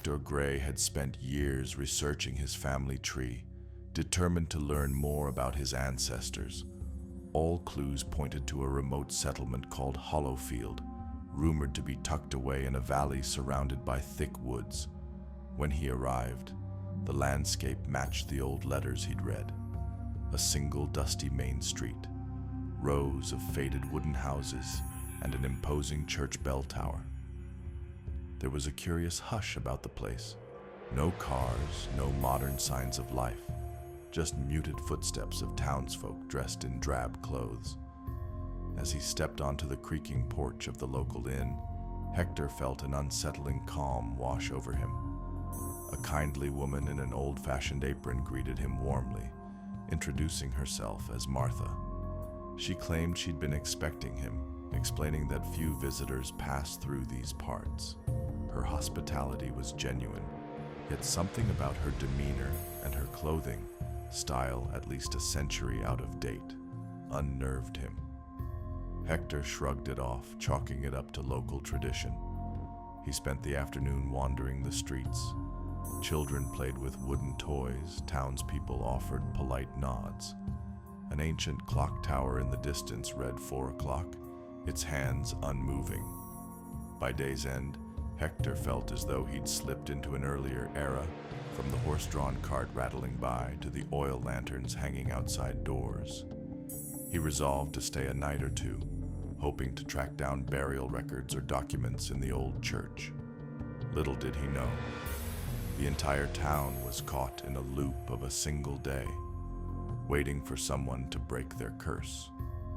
Hector Gray had spent years researching his family tree, determined to learn more about his ancestors. All clues pointed to a remote settlement called Hollowfield, rumored to be tucked away in a valley surrounded by thick woods. When he arrived, the landscape matched the old letters he'd read. A single dusty main street, rows of faded wooden houses, and an imposing church bell tower. There was a curious hush about the place. No cars, no modern signs of life, just muted footsteps of townsfolk dressed in drab clothes. As he stepped onto the creaking porch of the local inn, Hector felt an unsettling calm wash over him. A kindly woman in an old-fashioned apron greeted him warmly, introducing herself as Martha. She claimed she'd been expecting him, explaining that few visitors passed through these parts. Her hospitality was genuine, yet something about her demeanor and her clothing, style at least a century out of date, unnerved him. Hector shrugged it off, chalking it up to local tradition. He spent the afternoon wandering the streets. Children played with wooden toys, townspeople offered polite nods. An ancient clock tower in the distance read 4 o'clock, its hands unmoving. By day's end, Hector felt as though he'd slipped into an earlier era, from the horse-drawn cart rattling by to the oil lanterns hanging outside doors. He resolved to stay a night or two, hoping to track down burial records or documents in the old church. Little did he know, the entire town was caught in a loop of a single day, waiting for someone to break their curse.